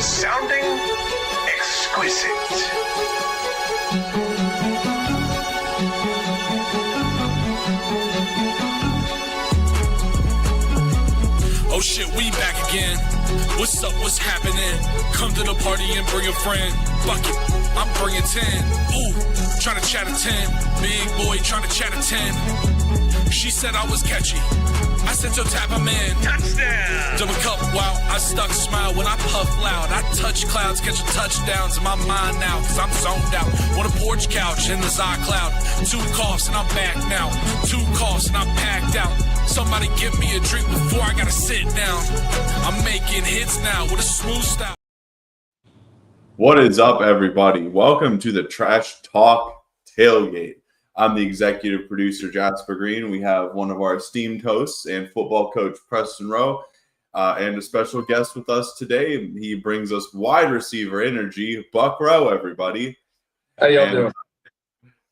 Sounding exquisite. Oh shit, we back again. What's up, what's happening? Come to the party and bring a friend. Fuck it, I'm bringing 10. Ooh, trying to chat a 10. Big boy trying to chat a 10. She said I was catchy. I said, yo, tap him in. Touchdown! Double cup, wow, I stuck smile when I puff loud. I touch clouds, catching touchdowns in my mind now, cause I'm zoned out. On a porch couch in the cloud. 2 coughs and I'm back now. 2 coughs and I'm packed out. Somebody give me a drink before I gotta sit down. I'm making hits now with a smooth style. What is up, everybody? Welcome to the Trash Talk Tailgate. I'm the executive producer, Jasper Green. We have one of our esteemed hosts and football coach, Preston Rowe, and a special guest with us today. He brings us wide receiver energy, Buck Rowe, everybody. How y'all doing?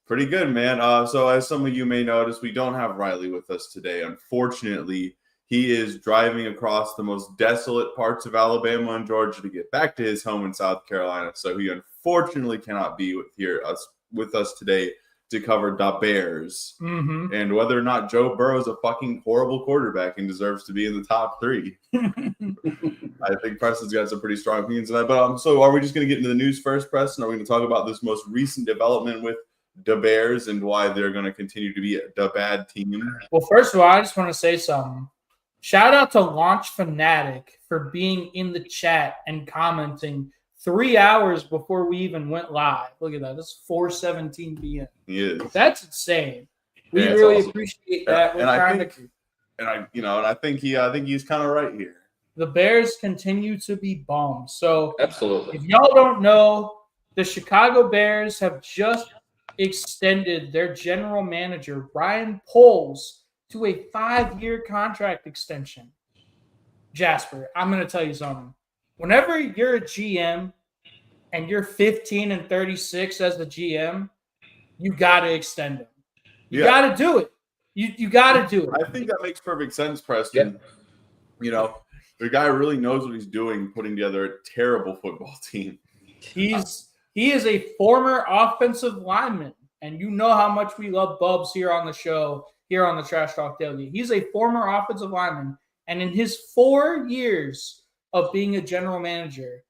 Pretty good, man. So as some of you may notice, we don't have Riley with us today. Unfortunately, he is driving across the most desolate parts of Alabama and Georgia to get back to his home in South Carolina. So he unfortunately cannot be with us today to cover the Bears and whether or not Joe Burrow is a fucking horrible quarterback and deserves to be in the top 3. I think Preston's got some pretty strong opinions on that. But so are we just going to get into the news first, Preston? Are we going to talk about this most recent development with the Bears and why they're going to continue to be the bad team? Well, first of all, I just want to say something. Shout out to Launch Fanatic for being in the chat and commenting 3 hours before we even went live. Look at that. It's 4:17 p.m. Yes. That's insane. We Yeah, really awesome. appreciate that. I think he's kind of right here. The Bears continue to be bums. So Absolutely. if y'all don't know, the Chicago Bears have just extended their general manager, Ryan Poles, to a 5-year contract extension. Jasper, I'm going to tell you something. Whenever you're a GM and you're 15-36 as the GM, you got to extend them. You got to do it. You got to do it. I think that makes perfect sense, Preston. Yeah. You know, the guy really knows what he's doing, putting together a terrible football team. He is a former offensive lineman, and you know how much we love Bubs here on the show, here on the Trash Talk Tailgate. He's a former offensive lineman, and in his 4 years of being a general manager,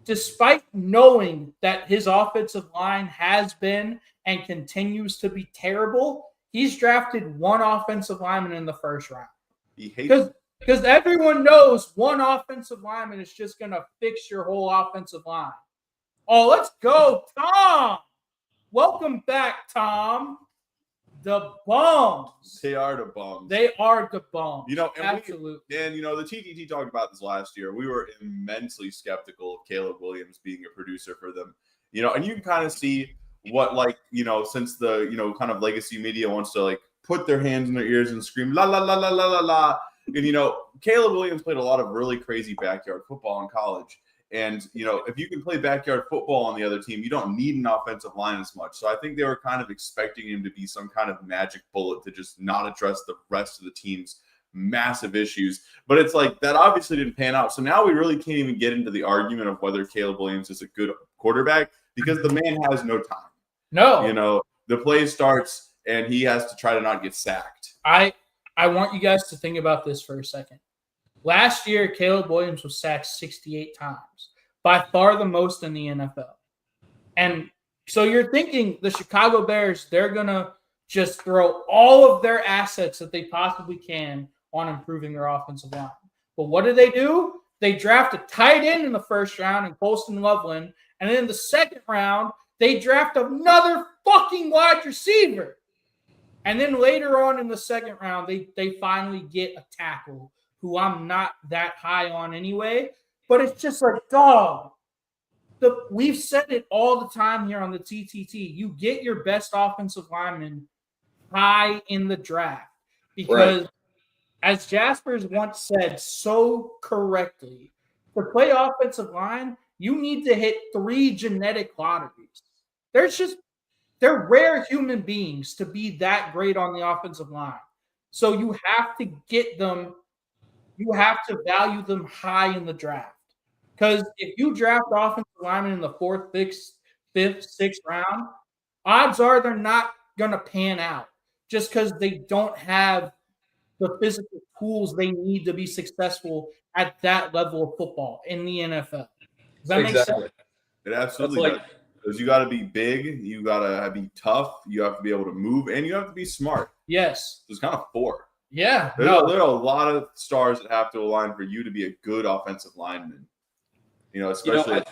despite knowing that his offensive line has been and continues to be terrible, he's drafted 1 offensive lineman in the first round. He hates it. Because everyone knows 1 offensive lineman is just going to fix your whole offensive line. Oh, let's go, Tom. Welcome back, Tom. The bums. They are the bums. They are the bums. You know, absolutely. And the TTT talked about this last year. We were immensely skeptical of Caleb Williams being a producer for them. You know, and you can kind of see what, since the, kind of legacy media wants to, put their hands in their ears and scream, la, la, la, la, la, la, la. And, Caleb Williams played a lot of really crazy backyard football in college. And, if you can play backyard football on the other team, you don't need an offensive line as much. So I think they were kind of expecting him to be some kind of magic bullet to just not address the rest of the team's massive issues. But it's like that obviously didn't pan out. So now we really can't even get into the argument of whether Caleb Williams is a good quarterback because the man has no time. No. The play starts and he has to try to not get sacked. I want you guys to think about this for a second. Last year, Caleb Williams was sacked 68 times, by far the most in the NFL. And so you're thinking the Chicago Bears, they're going to just throw all of their assets that they possibly can on improving their offensive line. But what do? They draft a tight end in the first round in Colston Loveland. And then in the second round, they draft another fucking wide receiver. And then later on in the second round, they finally get a tackle who I'm not that high on anyway. But it's just like, dog, we've said it all the time here on the TTT. You get your best offensive lineman high in the draft because, as Jasper's once said so correctly, to play offensive line, you need to hit 3 genetic lotteries. They're rare human beings to be that great on the offensive line. So you have to get them. You have to value them high in the draft. Because if you draft offensive linemen in the 4th, 5th, 6th round, odds are they're not going to pan out just because they don't have the physical tools they need to be successful at that level of football in the NFL. Does that make sense? It absolutely does. Because you got to be big, you got to be tough, you have to be able to move, and you have to be smart. Yes. There's kind of 4. Yeah. There are a lot of stars that have to align for you to be a good offensive lineman. Especially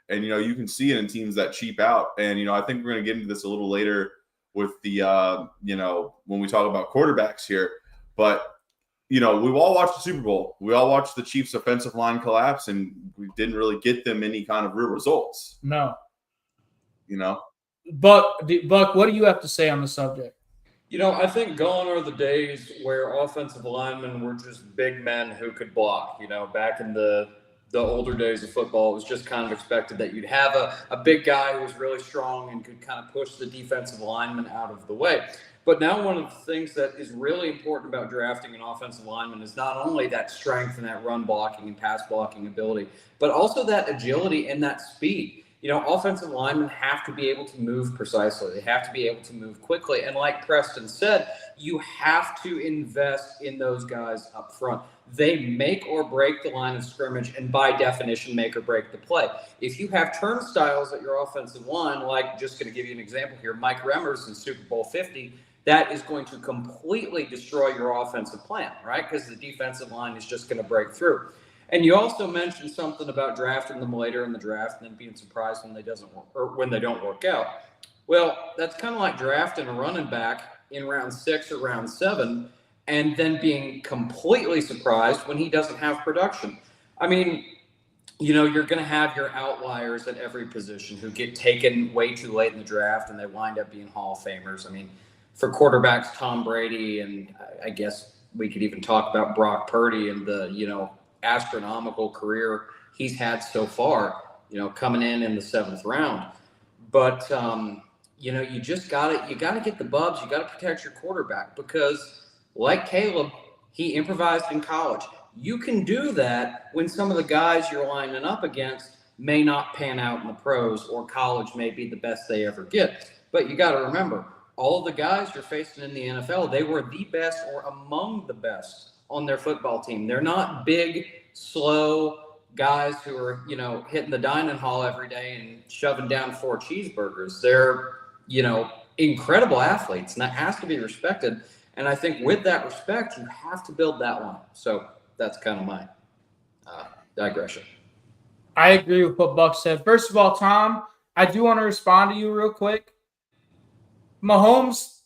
and you can see it in teams that cheap out. And I think we're going to get into this a little later with the when we talk about quarterbacks here. But we've all watched the Super Bowl. We all watched the Chiefs' offensive line collapse, and we didn't really get them any kind of real results. No. Buck, what do you have to say on the subject? I think gone are the days where offensive linemen were just big men who could block. Back in the older days of football, it was just kind of expected that you'd have a big guy who was really strong and could kind of push the defensive lineman out of the way. But now one of the things that is really important about drafting an offensive lineman is not only that strength and that run blocking and pass blocking ability, but also that agility and that speed. Offensive linemen have to be able to move precisely. They have to be able to move quickly. And like Preston said, you have to invest in those guys up front. They make or break the line of scrimmage, and by definition, make or break the play. If you have turnstiles at your offensive line, like, just going to give you an example here, Mike Remmers in Super Bowl 50, that is going to completely destroy your offensive plan, right? Because the defensive line is just going to break through. And you also mentioned something about drafting them later in the draft and then being surprised when they don't work out. Well, that's kind of like drafting a running back in round 6 or round 7 and then being completely surprised when he doesn't have production. I mean, you're going to have your outliers at every position who get taken way too late in the draft and they wind up being Hall of Famers. I mean, for quarterbacks, Tom Brady, and I guess we could even talk about Brock Purdy and the, astronomical career he's had so far, coming in the 7th round. But, you just got to get the bubs. You got to protect your quarterback because, like Caleb, he improvised in college. You can do that when some of the guys you're lining up against may not pan out in the pros, or college may be the best they ever get. But you got to remember, all of the guys you're facing in the NFL, they were the best or among the best on their football team. They're not big, slow guys who are, hitting the dining hall every day and shoving down 4 cheeseburgers. They're, incredible athletes, and that has to be respected. And I think with that respect, you have to build that line. So that's kind of my digression. I agree with what Buck said. First of all, Tom, I do want to respond to you real quick. Mahomes,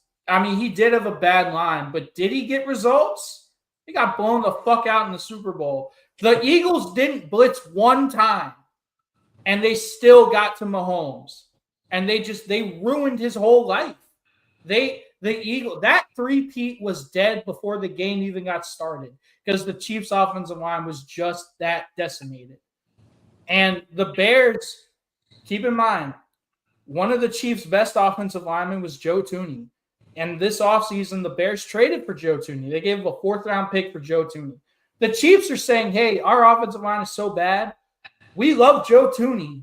he did have a bad line, but did he get results? He got blown the fuck out in the Super Bowl. The Eagles didn't blitz one time, and they still got to Mahomes. And they ruined his whole life. That three-peat was dead before the game even got started because the Chiefs' offensive line was just that decimated. And the Bears, keep in mind, one of the Chiefs' best offensive linemen was Joe Thuney. And this offseason, the Bears traded for Joe Thuney. They gave him a 4th-round pick for Joe Thuney. The Chiefs are saying, hey, our offensive line is so bad. We love Joe Thuney,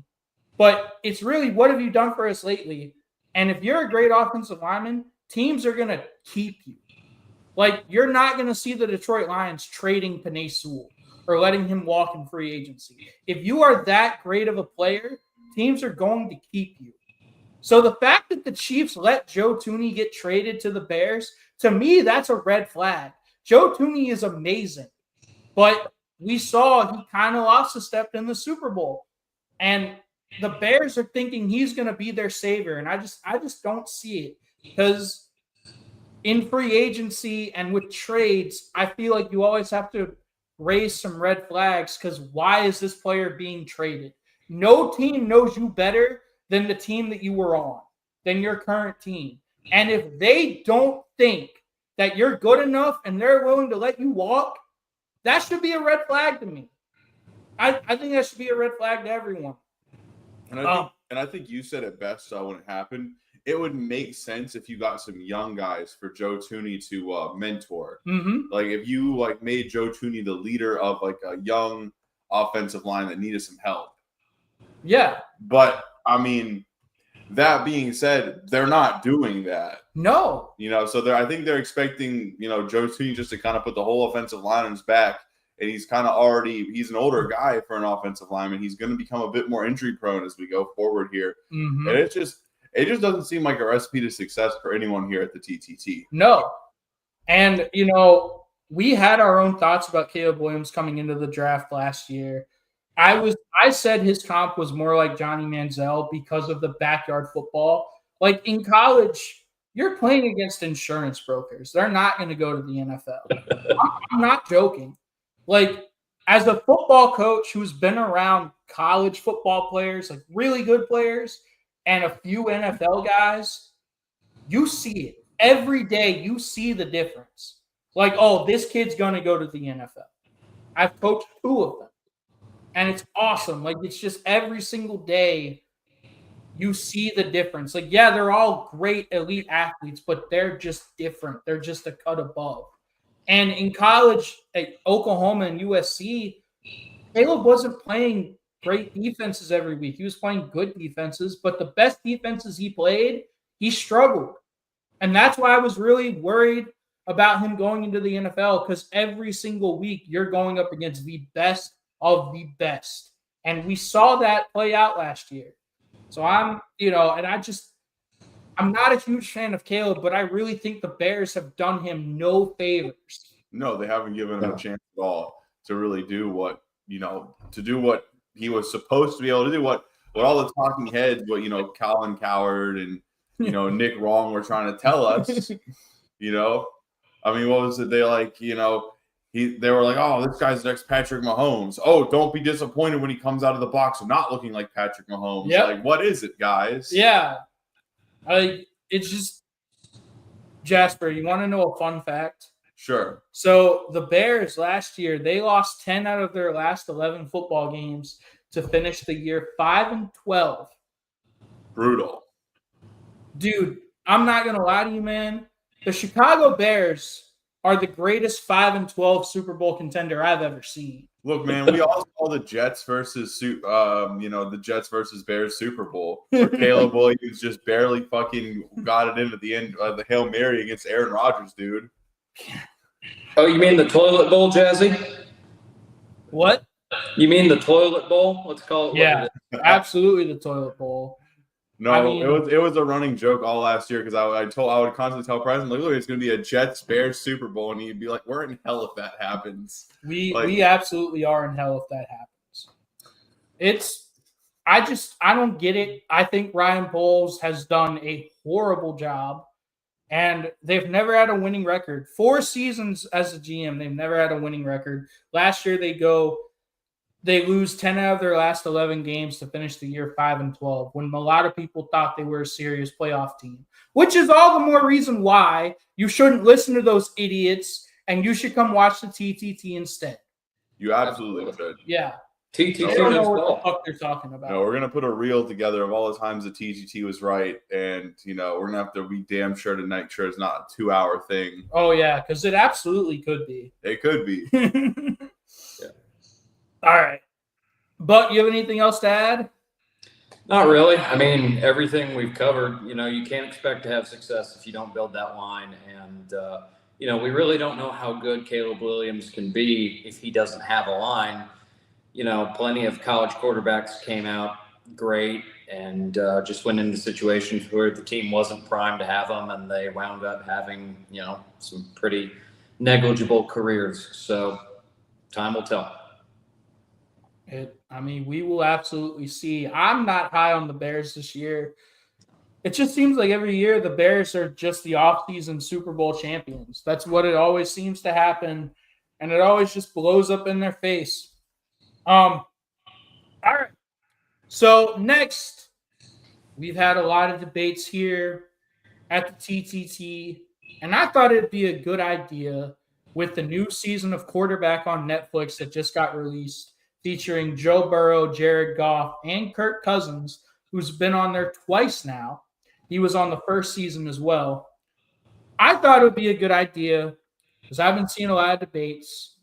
but it's really, what have you done for us lately? And if you're a great offensive lineman, teams are going to keep you. Like, you're not going to see the Detroit Lions trading Penei Sewell or letting him walk in free agency. If you are that great of a player, teams are going to keep you. So the fact that the Chiefs let Joe Thuney get traded to the Bears, to me, that's a red flag. Joe Thuney is amazing, but we saw he kind of lost a step in the Super Bowl. And the Bears are thinking he's going to be their savior, and I just don't see it. Because in free agency and with trades, I feel like you always have to raise some red flags because why is this player being traded? No team knows you better than the team that you were on, than your current team. And if they don't think that you're good enough and they're willing to let you walk, that should be a red flag to me. I think that should be a red flag to everyone. And I think you said it best when it happened. It would make sense if you got some young guys for Joe Thuney to mentor. Mm-hmm. Like if you made Joe Thuney the leader of a young offensive line that needed some help. Yeah. But I mean, that being said, they're not doing that. No. So I think they're expecting, Joe Tooney just to kind of put the whole offensive line on his back. And he's kind of he's an older guy for an offensive lineman. He's going to become a bit more injury prone as we go forward here. Mm-hmm. And it just doesn't seem like a recipe to success for anyone here at the TTT. No. And, we had our own thoughts about Caleb Williams coming into the draft last year. I said his comp was more like Johnny Manziel because of the backyard football. Like in college, you're playing against insurance brokers. They're not going to go to the NFL. I'm not joking. Like as a football coach who's been around college football players, like really good players, and a few NFL guys, you see it. Every day you see the difference. Like, oh, this kid's going to go to the NFL. I've coached 2 of them. And it's awesome. Like, it's just every single day you see the difference. Like, yeah, they're all great elite athletes, but they're just different. They're just a cut above. And in college at Oklahoma and USC, Caleb wasn't playing great defenses every week. He was playing good defenses, but the best defenses he played, he struggled. And that's why I was really worried about him going into the NFL, because every single week you're going up against the best of the best. And we saw that play out last year. So I'm not a huge fan of Caleb, but I really think the Bears have done him no favors. No, they haven't given him a chance at all to really do what he was supposed to be able to do, what all the talking heads, what Colin Cowherd and Nick Wrong were trying to tell us. I mean, what was it? They they were like, oh, this guy's the next Patrick Mahomes. Oh, don't be disappointed when he comes out of the box not looking like Patrick Mahomes. Yep. Like, what is it, guys? Yeah. It's just, Jasper, you want to know a fun fact? Sure. So the Bears last year, they lost 10 out of their last 11 football games to finish the year 5-12. Brutal. Dude, I'm not going to lie to you, man. The Chicago Bears are the greatest 5-12 Super Bowl contender I've ever seen. Look, man, we all saw the Jets versus Bears Super Bowl, where Caleb Williams just barely fucking got it in at the end of the Hail Mary against Aaron Rodgers, dude. Oh, you mean the toilet bowl, Jazzy? What? You mean the toilet bowl? Let's call it. Yeah, absolutely the toilet bowl. No, it was a running joke all last year because I would constantly tell Preston, like, look, it's going to be a Jets Bears Super Bowl, and he'd be like, we're in hell if that happens. We absolutely are in hell if that happens. I don't get it. I think Ryan Poles has done a horrible job, and they've never had a winning record. 4 seasons as a GM, they've never had a winning record. Last year they lose 10 out of their last 11 games to finish the year 5-12, when a lot of people thought they were a serious playoff team, which is all the more reason why you shouldn't listen to those idiots and you should come watch the TTT instead. You absolutely should. Yeah. TTT I don't know what the fuck they're talking about. No, we're going to put a reel together of all the times the TTT was right, and, we're going to have to be damn sure to make sure it's not a 2-hour thing. Oh, yeah, because it absolutely could be. It could be. Yeah. All right. But you have anything else to add? Not really. I mean, everything we've covered, you can't expect to have success if you don't build that line. And, we really don't know how good Caleb Williams can be if he doesn't have a line. Plenty of college quarterbacks came out great and just went into situations where the team wasn't primed to have them, and they wound up having, some pretty negligible careers. So time will tell. We will absolutely see. I'm not high on the Bears this year. It just seems like every year the Bears are just the offseason Super Bowl champions. That's what it always seems to happen, and it always just blows up in their face. All right. So next, we've had a lot of debates here at the TTT, and I thought it'd be a good idea with the new season of Quarterback on Netflix that just got released, featuring Joe Burrow, Jared Goff, and Kirk Cousins, who's been on there twice now. He was on the first season as well. I thought it would be a good idea, because I've been seeing a lot of debates.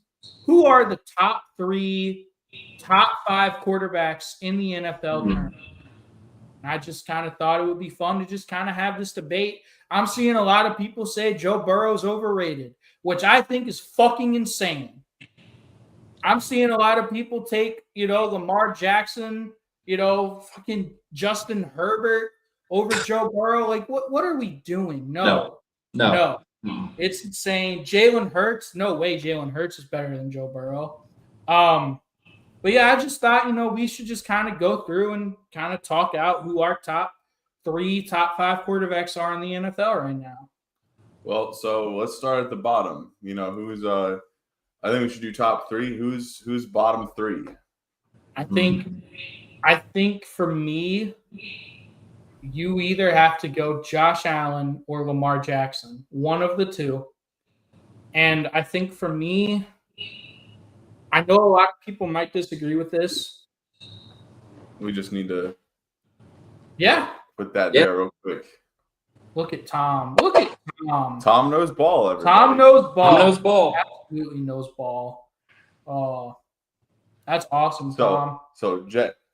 Who are the top 3 top 5 quarterbacks in the NFL currently. I just kind of thought it would be fun to just kind of have this debate. I'm seeing a lot of people say Joe Burrow's overrated, which I think is fucking insane. I'm seeing a lot of people take, Lamar Jackson, fucking Justin Herbert over Joe Burrow. Like, what are we doing? No. It's insane. Jalen Hurts, no way Jalen Hurts is better than Joe Burrow. But yeah, I just thought, we should just kind of go through and kind of talk out who our top 5 quarterbacks are in the NFL right now. Well, so let's start at the bottom. Who's I think we should do top 3. Who's bottom 3? I think for me, you either have to go Josh Allen or Lamar Jackson, one of the two. And I think for me, I know a lot of people might disagree with this. We just need to put that there real quick. Look at Tom. Tom knows ball. Everybody. Tom knows ball. Absolutely knows ball. Oh, that's awesome, Tom.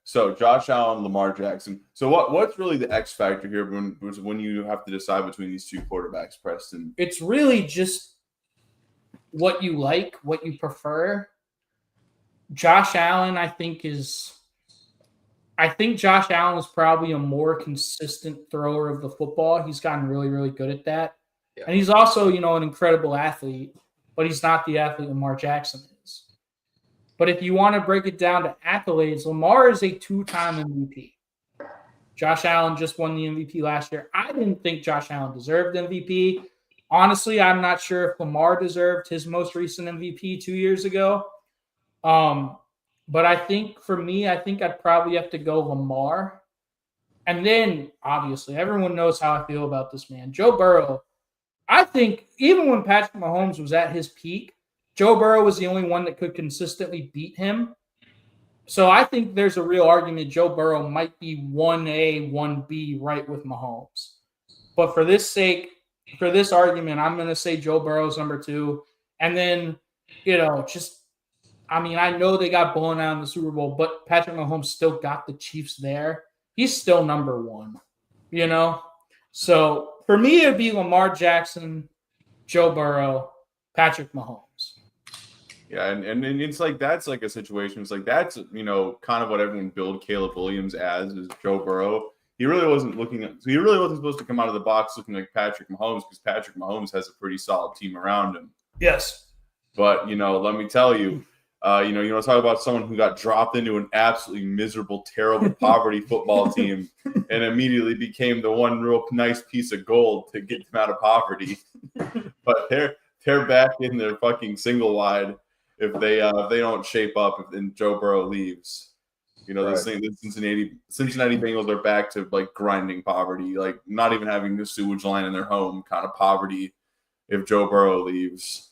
So Josh Allen, Lamar Jackson. So what's really the X factor here when you have to decide between these two quarterbacks, Preston? It's really just what you like, what you prefer. Josh Allen, I think Josh Allen is probably a more consistent thrower of the football. He's gotten really, really good at that. Yeah. And he's also, an incredible athlete, but he's not the athlete Lamar Jackson is. But if you want to break it down to accolades, Lamar is a 2-time MVP. Josh Allen just won the MVP last year. I didn't think Josh Allen deserved MVP. Honestly, I'm not sure if Lamar deserved his most recent MVP 2 years ago. But I think for me, I'd probably have to go Lamar. And then, obviously, everyone knows how I feel about this man. Joe Burrow, I think even when Patrick Mahomes was at his peak, Joe Burrow was the only one that could consistently beat him. So I think there's a real argument Joe Burrow might be 1A, 1B right with Mahomes. But for this argument, I'm going to say Joe Burrow's number 2. And then, I know they got blown out in the Super Bowl, but Patrick Mahomes still got the Chiefs there. He's still number 1, So for me, it'd be Lamar Jackson, Joe Burrow, Patrick Mahomes. Yeah, and it's like that's like a situation. It's like that's kind of what everyone billed Caleb Williams as is Joe Burrow. He really wasn't supposed to come out of the box looking like Patrick Mahomes because Patrick Mahomes has a pretty solid team around him. Yes, but let me tell you. You want to talk about someone who got dropped into an absolutely miserable, terrible poverty football team and immediately became the one real nice piece of gold to get them out of poverty. But they're back in their fucking single wide if they don't shape up and Joe Burrow leaves. The Cincinnati Bengals are back to like grinding poverty, like not even having the sewage line in their home kind of poverty if Joe Burrow leaves.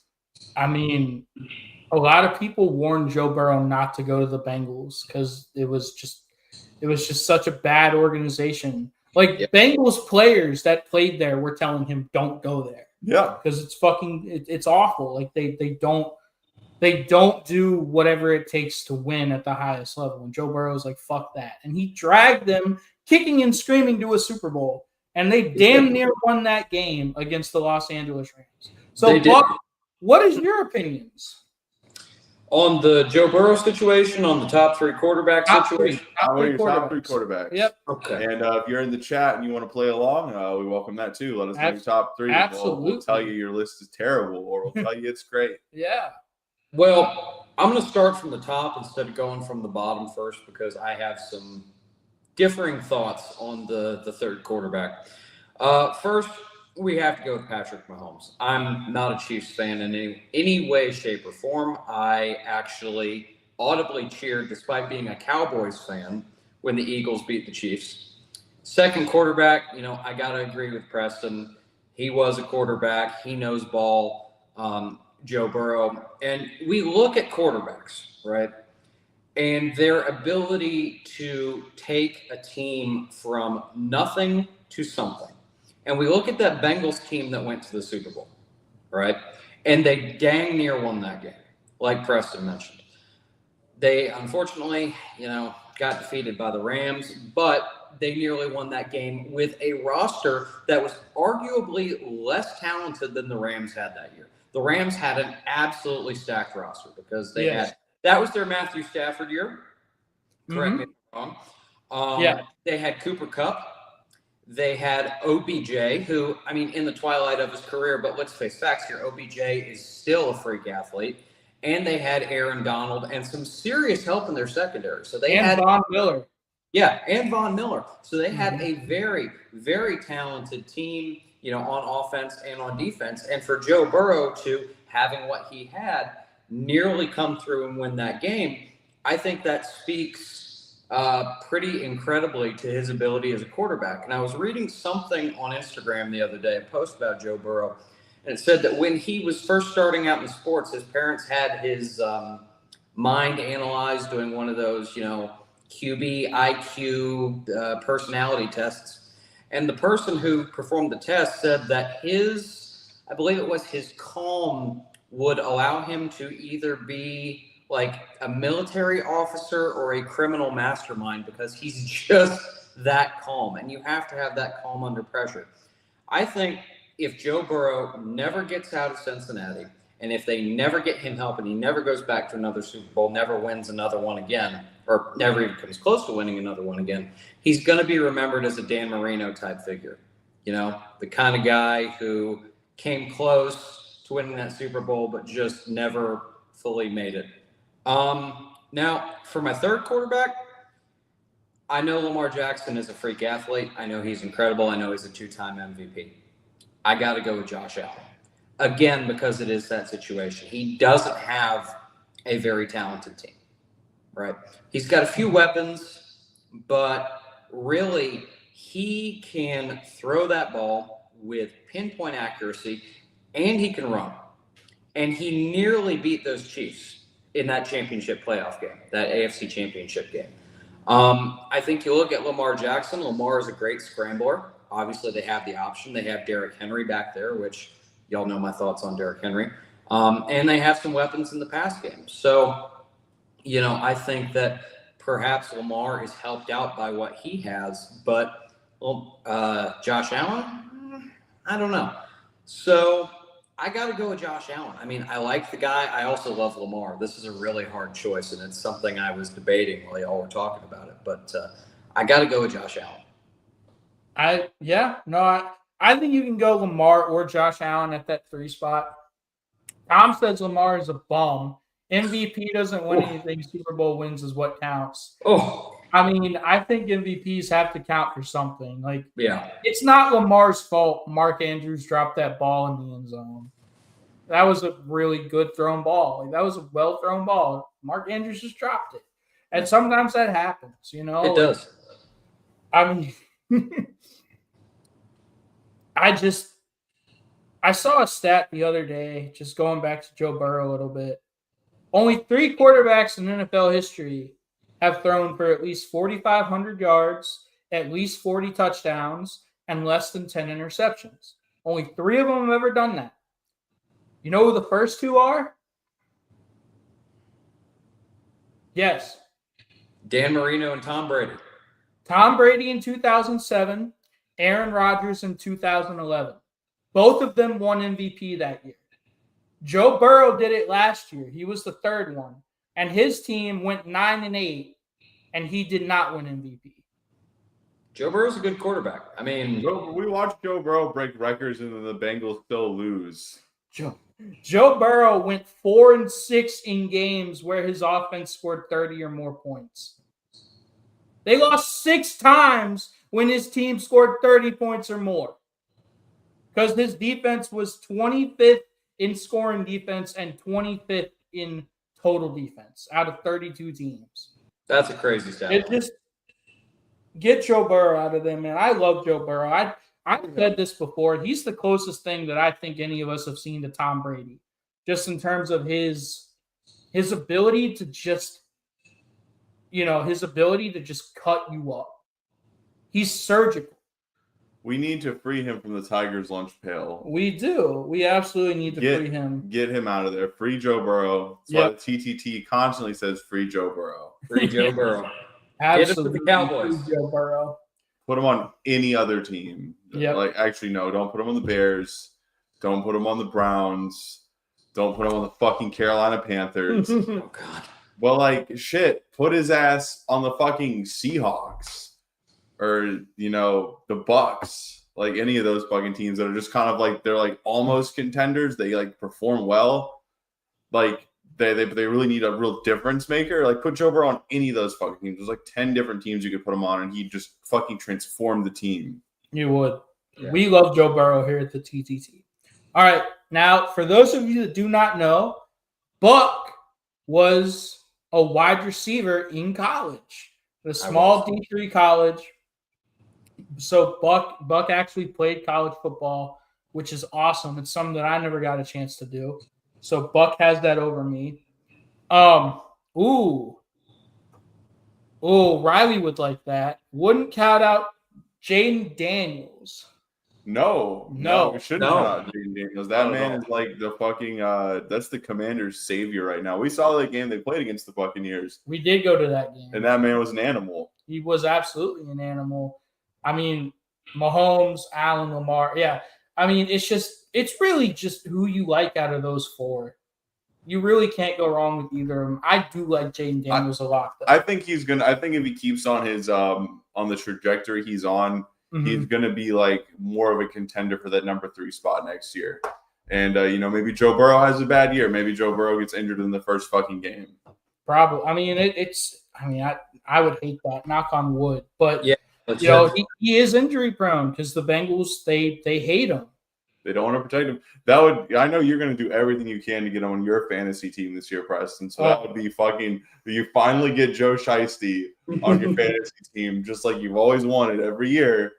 A lot of people warned Joe Burrow not to go to the Bengals because it was just such a bad organization. Bengals players that played there were telling him don't go there. Yeah, because it's awful. Like they don't do whatever it takes to win at the highest level. And Joe Burrow's like fuck that, and he dragged them kicking and screaming to a Super Bowl, and they damn near won that game against the Los Angeles Rams. So, Buck, what is your opinions? On the Joe Burrow situation, on the top 3 quarterback situation? Top 3 quarterbacks. Yep. Okay. And if you're in the chat and you want to play along, we welcome that too. Let us know your top 3. Absolutely. We'll tell you your list is terrible or we'll tell you it's great. Yeah. Well, I'm going to start from the top instead of going from the bottom first because I have some differing thoughts on the third quarterback. First, we have to go with Patrick Mahomes. I'm not a Chiefs fan in any way, shape, or form. I actually audibly cheered, despite being a Cowboys fan, when the Eagles beat the Chiefs. Second quarterback, I got to agree with Preston. He was a quarterback. He knows ball, Joe Burrow. And we look at quarterbacks, right, and their ability to take a team from nothing to something. And we look at that Bengals team that went to the Super Bowl, right? And they dang near won that game, like Preston mentioned. They unfortunately, got defeated by the Rams, but they nearly won that game with a roster that was arguably less talented than the Rams had that year. The Rams had an absolutely stacked roster because they had that was their Matthew Stafford year. Correct me if I'm wrong. They had Cooper Kupp. They had OBJ, who, in the twilight of his career, but let's face facts here, OBJ is still a freak athlete. And they had Aaron Donald and some serious help in their secondary. So they had Von Miller. Yeah, and Von Miller. So they had a very, very talented team, on offense and on defense. And for Joe Burrow to having what he had nearly come through and win that game, I think that speaks pretty incredibly to his ability as a quarterback. And I was reading something on Instagram the other day, a post about Joe Burrow. And it said that when he was first starting out in sports, his parents had his mind analyzed doing one of those, QB, IQ, personality tests. And the person who performed the test said that I believe it was his calm would allow him to either be like a military officer or a criminal mastermind because he's just that calm. And you have to have that calm under pressure. I think if Joe Burrow never gets out of Cincinnati, and if they never get him help and he never goes back to another Super Bowl, never wins another one again, or never even comes close to winning another one again, he's going to be remembered as a Dan Marino type figure. The kind of guy who came close to winning that Super Bowl, but just never fully made it. Now, for my third quarterback, I know Lamar Jackson is a freak athlete. I know he's incredible. I know he's a 2-time MVP. I got to go with Josh Allen. Again, because it is that situation. He doesn't have a very talented team, right? He's got a few weapons, but really he can throw that ball with pinpoint accuracy, and he can run. And he nearly beat those Chiefs in that championship playoff game, that AFC championship game. I think you look at Lamar Jackson. Lamar is a great scrambler. Obviously, they have the option. They have Derrick Henry back there, which y'all know my thoughts on Derrick Henry. And they have some weapons in the pass game. So, I think that perhaps Lamar is helped out by what he has. But Josh Allen, I don't know. So I got to go with Josh Allen. I like the guy. I also love Lamar. This is a really hard choice, and it's something I was debating while y'all were talking about it. But I got to go with Josh Allen. I think you can go Lamar or Josh Allen at that 3 spot. Tom says Lamar is a bum. MVP doesn't win anything. Super Bowl wins is what counts. I think MVPs have to count for something. It's not Lamar's fault Mark Andrews dropped that ball in the end zone. That was a really good thrown ball. That was a well-thrown ball. Mark Andrews just dropped it. And sometimes that happens, It does. I saw a stat the other day, just going back to Joe Burrow a little bit. Only 3 quarterbacks in NFL history have thrown for at least 4,500 yards, at least 40 touchdowns, and less than 10 interceptions. Only 3 of them have ever done that. You know who the first 2 are? Yes. Dan Marino and Tom Brady. Tom Brady in 2007, Aaron Rodgers in 2011. Both of them won MVP that year. Joe Burrow did it last year. He was the 3rd one. And his team went 9-8, and he did not win MVP. Joe Burrow's a good quarterback. We watched Joe Burrow break records, and then the Bengals still lose. Joe Burrow went 4-6 in games where his offense scored 30 or more points. They lost 6 times when his team scored 30 points or more. Because his defense was 25th in scoring defense and 25th in total defense out of 32 teams. That's a crazy stat. Just get Joe Burrow out of there, man. I love Joe Burrow. I've said this before. He's the closest thing that I think any of us have seen to Tom Brady, just in terms of his ability to just, cut you up. He's surgical. We need to free him from the Tigers' lunch pail. We do. We absolutely need to free him. Get him out of there. Free Joe Burrow. That's why the TTT constantly says free Joe Burrow. Free Joe Burrow. Absolutely. Get it for the Cowboys. Free Joe Burrow. Put him on any other team. Yep. Like, actually, no. Don't put him on the Bears. Don't put him on the Browns. Don't put him on the fucking Carolina Panthers. Oh, God. Well, like, shit. Put his ass on the fucking Seahawks. Or, the Bucks, like any of those fucking teams that are just kind of like, they're like almost contenders. They like perform well. Like they really need a real difference maker. Like put Joe Burrow on any of those fucking teams. There's like 10 different teams you could put him on and he'd just fucking transform the team. You would. Yeah. We love Joe Burrow here at the TTT. All right. Now, for those of you that do not know, Buck was a wide receiver in college, a small D3 college. So Buck actually played college football, which is awesome. It's something that I never got a chance to do. So Buck has that over me. Riley would like that. Wouldn't count out Jaden Daniels. No, we shouldn't count out Jaden Daniels. That man is like the fucking that's the Commanders' savior right now. We saw that game they played against the Buccaneers. We did go to that game. And that man was an animal. He was absolutely an animal. I mean, Mahomes, Allen, Lamar. Yeah. I mean, it's really just who you like out of those four. You really can't go wrong with either of them. I do like Jaden Daniels a lot, though. I think if he keeps on his on the trajectory he's on, he's gonna be like more of a contender for that number 3 spot next year. And maybe Joe Burrow has a bad year. Maybe Joe Burrow gets injured in the first fucking game. Probably. I mean, I would hate that. Knock on wood. But yeah. He is injury prone because the Bengals they hate him. They don't want to protect him. I know you're going to do everything you can to get him on your fantasy team this year, Preston. So that would be fucking. You finally get Joe Shiesty on your fantasy team, just like you've always wanted every year,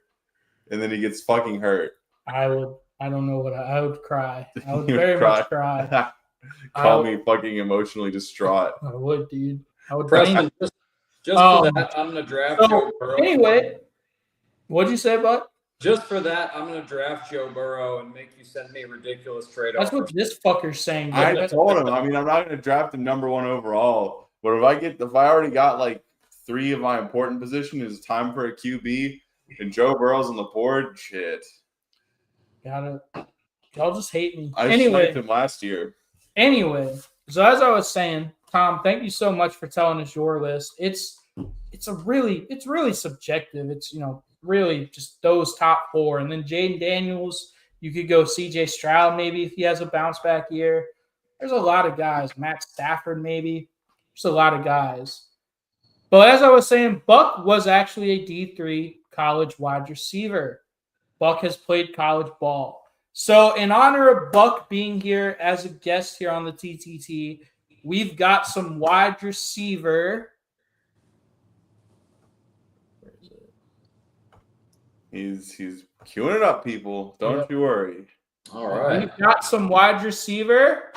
and then he gets fucking hurt. I don't know what I would cry. I would very much cry. Call me fucking emotionally distraught. I would, dude. I would. Preston, just for that, I'm going to draft Joe Burrow. Anyway, what'd you say, Buck? Just for that, I'm going to draft Joe Burrow and make you send me a ridiculous trade offer. That's what this fucker's saying. I told him. I mean, I'm not going to draft him number 1 overall. But if I already got like 3 of my important positions, it's time for a QB, and Joe Burrow's on the board. Shit. Got it. Y'all just hate me. I sniped him last year. Anyway, so as I was saying, Tom, thank you so much for telling us your list. It's really subjective. It's really just those top 4, and then Jaden Daniels. You could go C.J. Stroud maybe if he has a bounce back year. There's a lot of guys. Matt Stafford maybe. There's a lot of guys. But as I was saying, Buck was actually a D3 college wide receiver. Buck has played college ball. So in honor of Buck being here as a guest here on the TTT, we've got some wide receiver. Where is it? He's queuing it up, people. Don't you worry. All right. We've got some wide receiver.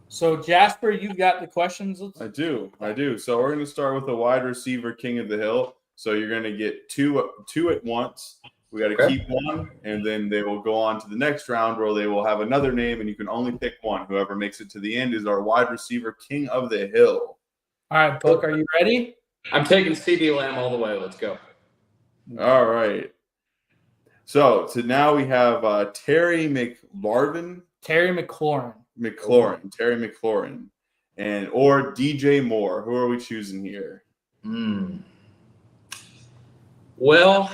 So, Jasper, you've got the questions. I do. So we're going to start with the wide receiver king of the hill. So you're going to get two at once. We got to keep one, and then they will go on to the next round where they will have another name, and you can only pick one. Whoever makes it to the end is our wide receiver king of the hill. All right, Buck, are you ready? I'm taking CD Lamb all the way. Let's go. All right. So now we have Terry McLaurin. Terry McLaurin. Terry McLaurin. Or DJ Moore. Who are we choosing here? Well,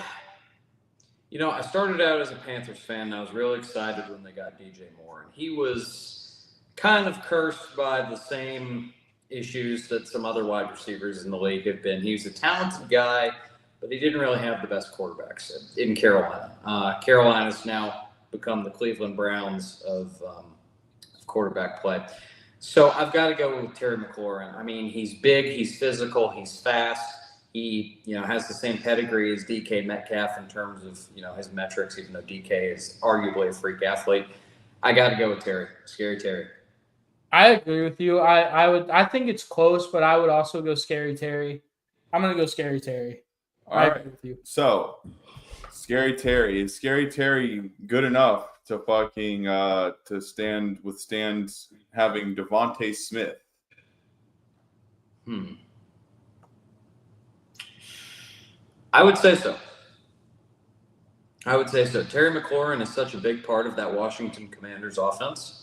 I started out as a Panthers fan, and I was really excited when they got DJ Moore. And he was kind of cursed by the same issues that some other wide receivers in the league have been. He was a talented guy, but he didn't really have the best quarterbacks in Carolina. Carolina's now become the Cleveland Browns of quarterback play. So I've got to go with Terry McLaurin. I mean, he's big, he's physical, he's fast. He, has the same pedigree as DK Metcalf in terms of, his metrics, even though DK is arguably a freak athlete. I got to go with Terry. Scary Terry. I agree with you. I think it's close, but I would also go Scary Terry. I'm gonna go Scary Terry. All I right. agree with you. So, Scary Terry. Is Scary Terry good enough to fucking to withstand having Devontae Smith? I would say so. Terry McLaurin is such a big part of that Washington Commanders offense.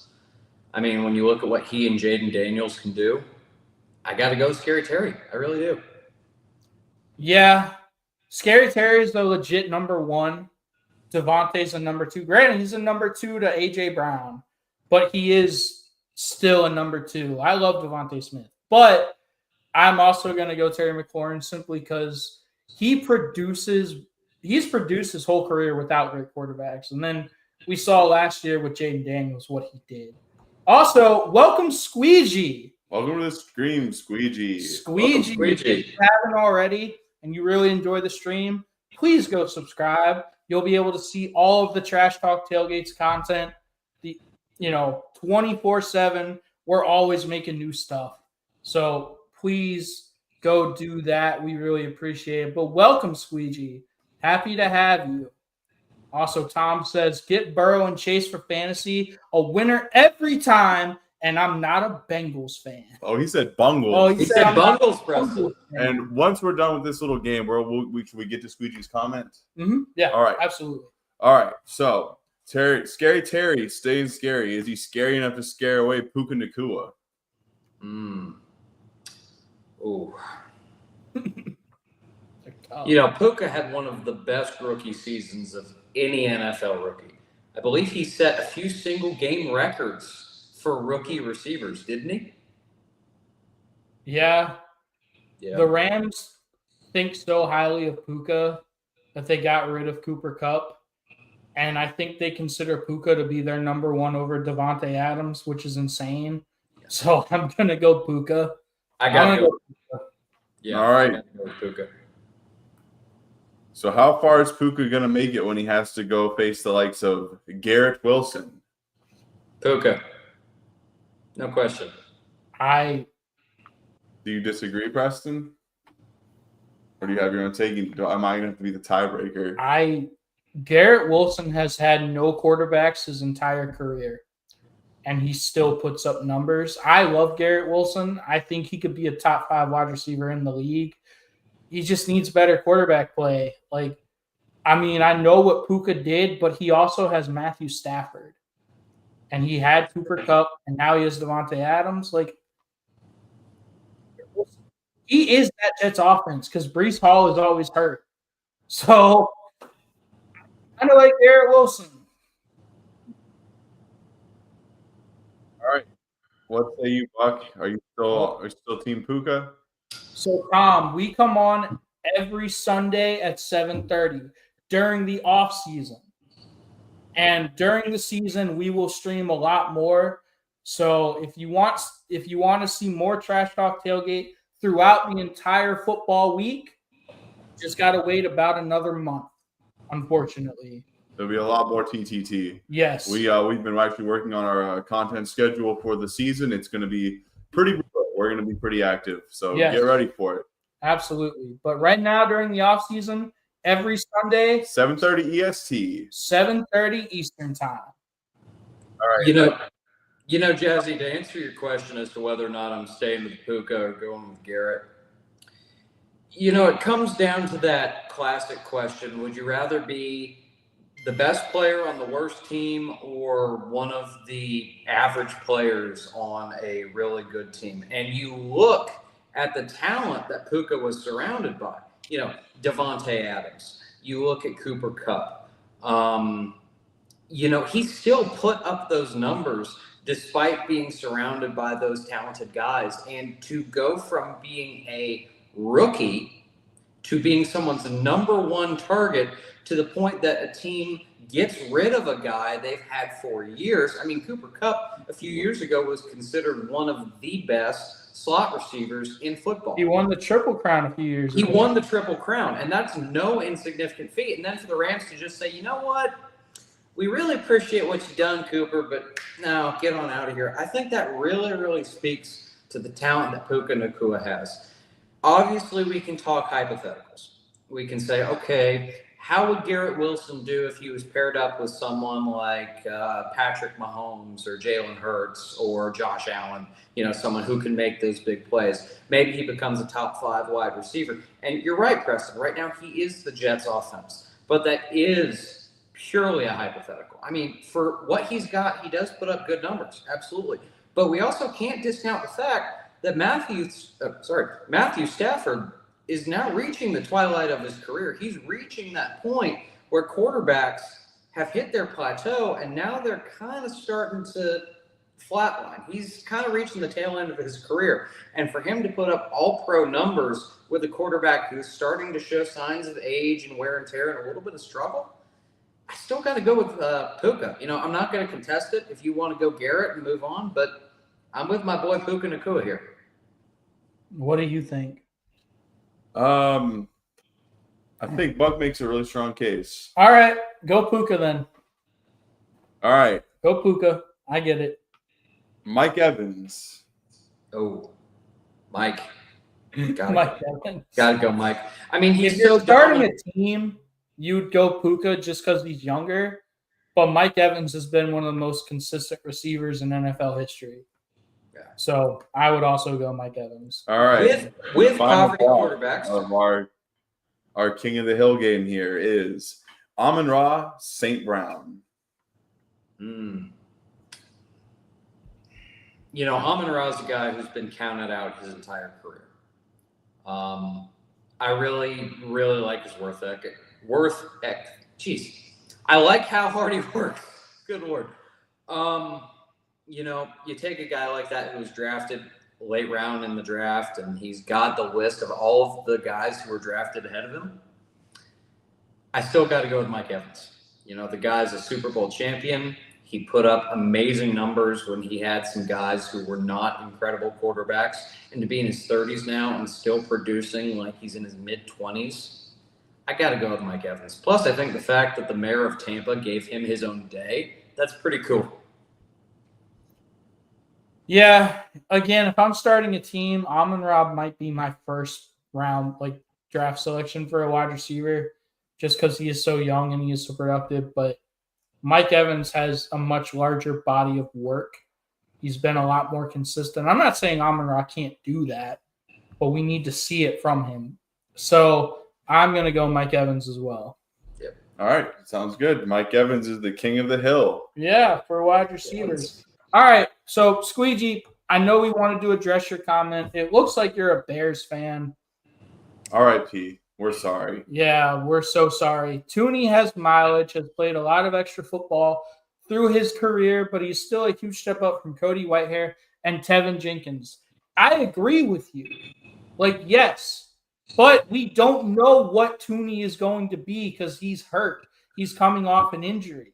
I mean, when you look at what he and Jaden Daniels can do, I got to go Scary Terry. I really do. Yeah. Scary Terry is the legit number one. Devontae's a number two. Granted, he's a number two to A.J. Brown, but he is still a number two. I love Devontae Smith. But I'm also going to go Terry McLaurin simply because he's produced his whole career without great quarterbacks. And then we saw last year with Jaden Daniels what he did. Also, welcome Squeegee. Welcome to the stream, Squeegee. Squeegee, if you haven't already and you really enjoy the stream, please go subscribe. You'll be able to see all of the Trash Talk Tailgates content. 24/7. We're always making new stuff. So please go do that. We really appreciate it. But welcome, Squeegee. Happy to have you. Also, Tom says, get Burrow and Chase for fantasy. A winner every time. And I'm not a Bengals fan. Oh, he said Bungles. Oh, He said Bungles, Preston. And once we're done with this little game, should we get to Squeegee's comments? Mm-hmm. Yeah, all right. Absolutely. All right. So, Scary Terry stays scary. Is he scary enough to scare away Puka Nacua? Ooh. Puka had one of the best rookie seasons of any NFL rookie. I believe he set a few single game records for rookie receivers, didn't he? Yeah. The Rams think so highly of Puka that they got rid of Cooper Kupp. And I think they consider Puka to be their number one over Devontae Adams, which is insane. So I'm going to go Puka. I got to go Puka. Yeah. All right. I got to go with Puka. So how far is Puka going to make it when he has to go face the likes of Garrett Wilson? Puka. No question. Do you disagree, Preston? Or do you have your own taking? Am I going to have to be the tiebreaker? Garrett Wilson has had no quarterbacks his entire career, and he still puts up numbers. I love Garrett Wilson. I think he could be a top 5 wide receiver in the league. He just needs better quarterback play. I know what Puka did, but he also has Matthew Stafford. And he had Cooper Kupp, and now he has Devontae Adams. He is that Jets offense because Breece Hall is always hurt. So, I kind of like Garrett Wilson. All right. What say you, Buck? Are you still Team Puka? So, Tom, we come on every Sunday at 7:30 during the off season. And during the season, we will stream a lot more. So if you want to see more Trash Talk Tailgate throughout the entire football week, just got to wait about another month, unfortunately. There'll be a lot more TTT. Yes. We've been actually working on our content schedule for the season. It's going to be pretty brutal. We're going to be pretty active. So Get ready for it. Absolutely. But right now during the off season, every Sunday, 7:30 EST, 7:30 Eastern time. All right. Jazzy, to answer your question as to whether or not I'm staying with Puka or going with Garrett, it comes down to that classic question: would you rather be the best player on the worst team or one of the average players on a really good team? And you look at the talent that Puka was surrounded by. Devontae Adams. You look at Cooper Kupp. He still put up those numbers despite being surrounded by those talented guys. And to go from being a rookie to being someone's number one target to the point that a team gets rid of a guy they've had for years. I mean, Cooper Kupp a few years ago was considered one of the best slot receivers in football. He won the Triple Crown a few years ago. He won the Triple Crown, and that's no insignificant feat. And then for the Rams to just say, you know what? we really appreciate what you've done, Cooper, but no, get on out of here. I think that really, really speaks to the talent that Puka Nacua has. Obviously, we can talk hypotheticals. We can say, okay, how would Garrett Wilson do if he was paired up with someone like Patrick Mahomes or Jalen Hurts or Josh Allen, someone who can make those big plays? Maybe he becomes a top 5 wide receiver. And you're right, Preston. Right now, he is the Jets offense. But that is purely a hypothetical. I mean, for what he's got, he does put up good numbers. Absolutely. But we also can't discount the fact that Matthew Stafford is now reaching the twilight of his career. He's reaching that point where quarterbacks have hit their plateau, and now they're kind of starting to flatline. He's kind of reaching the tail end of his career. And for him to put up all-pro numbers with a quarterback who's starting to show signs of age and wear and tear and a little bit of struggle, I still got to go with Puka. I'm not going to contest it if you want to go Garrett and move on, but I'm with my boy Puka Nacua here. What do you think? I think Buck makes a really strong case. All right, go Puka then. All right. Go Puka. I get it. Mike Evans. Oh, Mike. Mike Evans. Gotta go, Mike. I mean, he's if you're so starting dominant. a team, you'd go Puka just because he's younger. But Mike Evans has been one of the most consistent receivers in NFL history. Yeah. So I would also go Mike Evans. All right. With Final poverty thought quarterbacks. of our King of the Hill game here is Amon-Ra St. Brown. Amon-Ra is a guy who's been counted out his entire career. I really, really like his worth ethic. I like how hard he works. Good word. You take a guy like that who was drafted late round in the draft, and he's got the list of all of the guys who were drafted ahead of him. I still got to go with Mike Evans. The guy's a Super Bowl champion. He put up amazing numbers when he had some guys who were not incredible quarterbacks. And to be in his 30s now and still producing like he's in his mid-20s, I got to go with Mike Evans. Plus, I think the fact that the mayor of Tampa gave him his own day, that's pretty cool. Yeah, again, if I'm starting a team, Amon-Ra might be my first round draft selection for a wide receiver just because he is so young and he is so productive. But Mike Evans has a much larger body of work. He's been a lot more consistent. I'm not saying Amon-Ra can't do that, but we need to see it from him. So I'm going to go Mike Evans as well. Yep. All right. Sounds good. Mike Evans is the king of the hill. Yeah, for wide receivers. All right. So, Squeegee, I know we wanted to address your comment. It looks like you're a Bears fan. R.I.P. We're sorry. Yeah, we're so sorry. Tooney has mileage, has played a lot of extra football through his career, but he's still a huge step up from Cody Whitehair and Tevin Jenkins. I agree with you. Yes, but we don't know what Tooney is going to be because he's hurt. He's coming off an injury.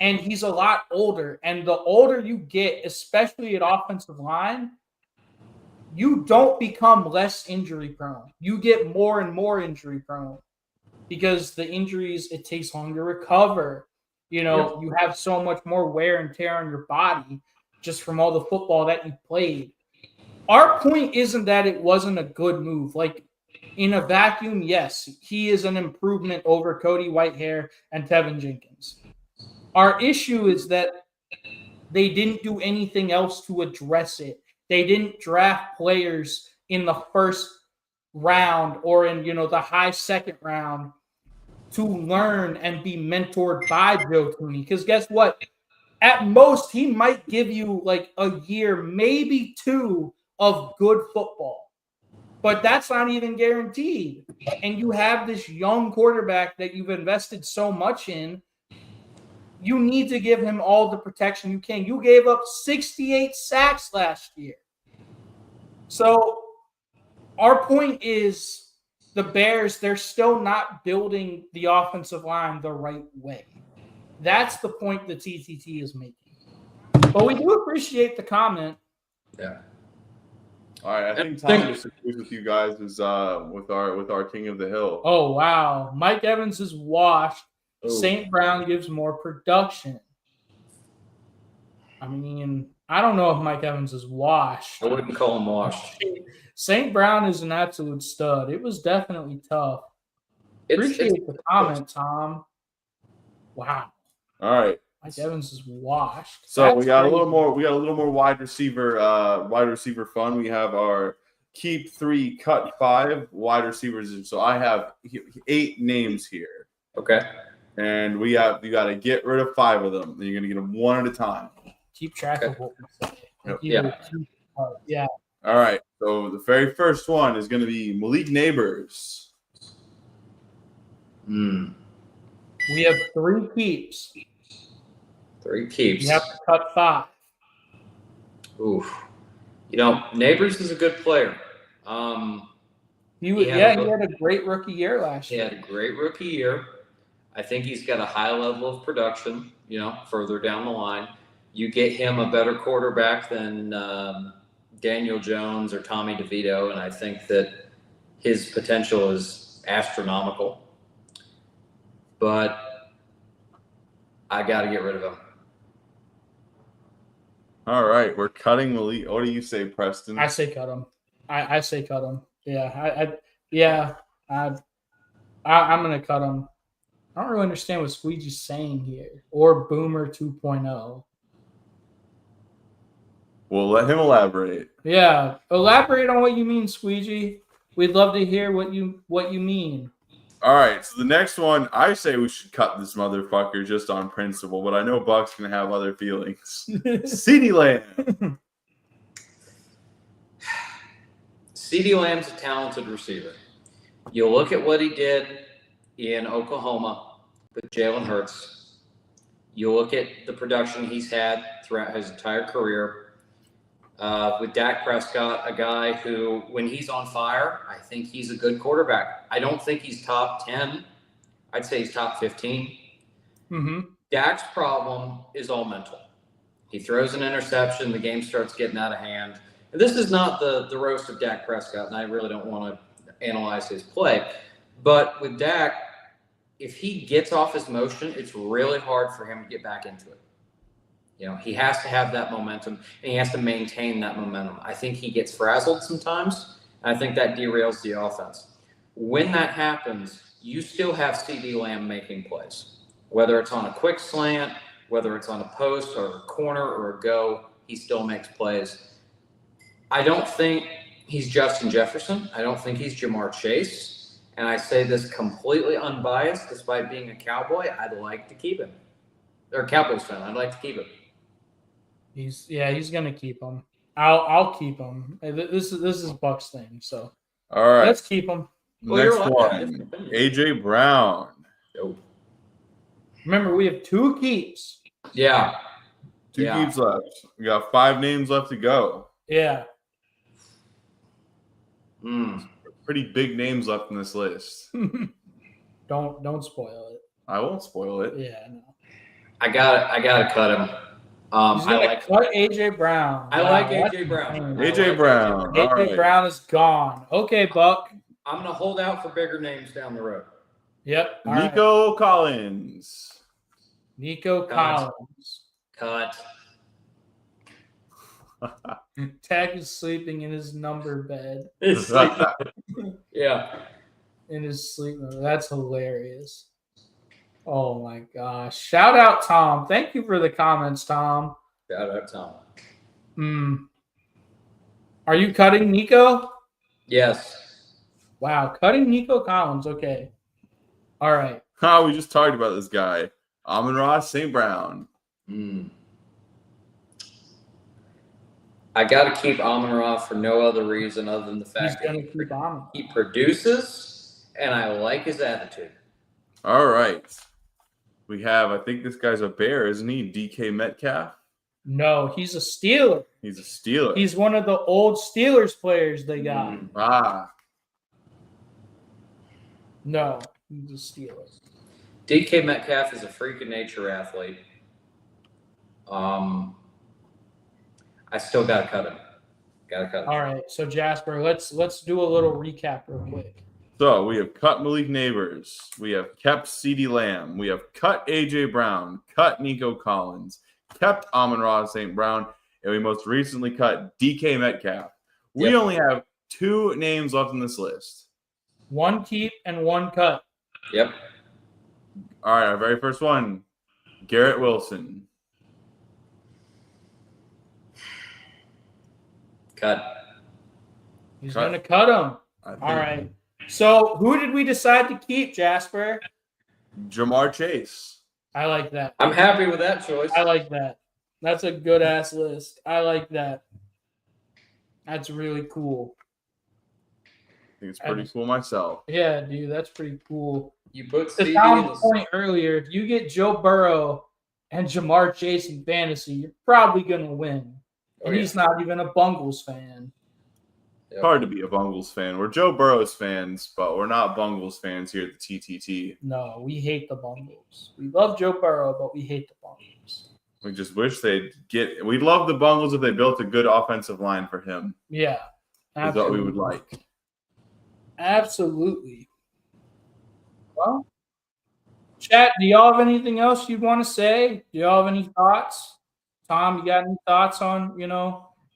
And he's a lot older. And the older you get, especially at offensive line, you don't become less injury prone. You get more and more injury prone because the injuries, it takes longer to recover. You have so much more wear and tear on your body just from all the football that you played. Our point isn't that it wasn't a good move. In a vacuum, yes, he is an improvement over Cody Whitehair and Tevin Jenkins. Our issue is that they didn't do anything else to address it. They didn't draft players in the first round or in, the high second round to learn and be mentored by Joe Tooney. Because guess what? At most, he might give you a year, maybe 2 of good football. But that's not even guaranteed. And you have this young quarterback that you've invested so much in. You need to give him all the protection you can. You gave up 68 sacks last year. So our point is the Bears, they're still not building the offensive line the right way. That's the point the TTT is making. But we do appreciate the comment. Yeah. All right. I think time to disagree with you guys is with our King of the Hill. Oh, wow. Mike Evans is washed. St. Brown gives more production. I mean, I don't know if Mike Evans is washed. I wouldn't call him washed. St. Brown is an absolute stud. It was definitely tough. Appreciate the comment, Tom. Wow. All right. Mike Evans is washed. So we got a little more. We got a little more wide receiver fun. We have our keep 3, cut 5 wide receivers. So I have 8 names here. Okay. And you got to get rid of 5 of them. And you're gonna get them one at a time. Keep track of what we say. Yeah. All right. So the very first one is going to be Malik Neighbors. We have 3 keeps. 3 keeps. You have to cut 5. Oof. Neighbors is a good player. He had a great rookie year last year. He had a great rookie year. I think he's got a high level of production, further down the line. You get him a better quarterback than Daniel Jones or Tommy DeVito, and I think that his potential is astronomical. But I got to get rid of him. All right, we're cutting Malik. What do you say, Preston? I say cut him. I say cut him. I'm gonna cut him. I don't really understand what Squeegee's saying here, or Boomer 2.0. We'll let him elaborate. Yeah, elaborate on what you mean, Squeegee. We'd love to hear what you mean. All right, so the next one, I say we should cut this motherfucker just on principle, but I know Buck's going to have other feelings. CeeDee Lamb. CeeDee Lamb's a talented receiver. You look at what he did in Oklahoma with Jalen Hurts. You look at the production he's had throughout his entire career. With Dak Prescott, a guy who, when he's on fire, I think he's a good quarterback. I don't think he's top 10. I'd say he's top 15. Mm-hmm. Dak's problem is all mental. He throws an interception, the game starts getting out of hand. And this is not the roast of Dak Prescott, and I really don't want to analyze his play. But with Dak, if he gets off his motion, it's really hard for him to get back into it. He has to have that momentum, and he has to maintain that momentum. I think he gets frazzled sometimes, and I think that derails the offense. When that happens, you still have CeeDee Lamb making plays. Whether it's on a quick slant, whether it's on a post or a corner or a go, he still makes plays. I don't think he's Justin Jefferson. I don't think he's Jamar Chase. And I say this completely unbiased, despite being a Cowboy. I'd like to keep him. Or a Cowboys fan. I'd like to keep him. He's gonna keep him. I'll keep him. This is Buck's thing. So all right, let's keep him. Next one, AJ Brown. Nope. Remember, we have 2 keeps. Yeah. 2 keeps left. We got 5 names left to go. Yeah. Pretty big names left in this list. Don't spoil it. I won't spoil it. Yeah, no. I gotta cut him. Cut AJ Brown. I like AJ Brown. AJ Brown. AJ Brown is gone. Okay, Buck. I'm gonna hold out for bigger names down the road. Yep. Nico Collins. Nico Collins. Cut. Tag is sleeping in his number bed. Yeah. In his sleep mode. That's hilarious. Oh my gosh. Shout out Tom. Thank you for the comments, Tom. Shout out Tom. Are you cutting Nico? Yes. Wow, cutting Nico Collins. Okay. All right. We just talked about this guy. Amon-Ra St. Brown. I got to keep Amon-Ra for no other reason other than the fact that he produces, and I like his attitude. All right. We have, I think this guy's a Bear, isn't he? DK Metcalf? No, he's a Steeler. He's a Steeler. He's one of the old Steelers players they got. No, he's a Steeler. DK Metcalf is a freak of nature athlete. I still got to cut him. All right, so Jasper, let's do a little recap real quick. So we have cut Malik Neighbors. We have kept CeeDee Lamb. We have cut A.J. Brown, cut Nico Collins, kept Amon-Ra St. Brown, and we most recently cut DK Metcalf. We only have 2 names left in this list. 1 keep and 1 cut. Yep. All right, our very first one, Garrett Wilson. Cut. He's going to cut him. All right. So who did we decide to keep, Jasper? Jamar Chase. I like that. I'm happy with that choice. I like that. That's a good-ass list. I like that. That's really cool. I think it's pretty cool myself. Yeah, dude, that's pretty cool. You put To CD Tom's point earlier, if you get Joe Burrow and Jamar Chase in fantasy, you're probably going to win. And he's not even a Bungles fan. It's hard to be a Bungles fan. We're Joe Burrow's fans, but we're not Bungles fans here at the TTT. No, we hate the Bungles. We love Joe Burrow, but we hate the Bungles. We just wish they'd get – we'd love the Bungles if they built a good offensive line for him. Yeah. That's what we would like. Absolutely. Well, chat, do y'all have anything else you'd want to say? Do y'all have any thoughts? Tom, you got any thoughts on,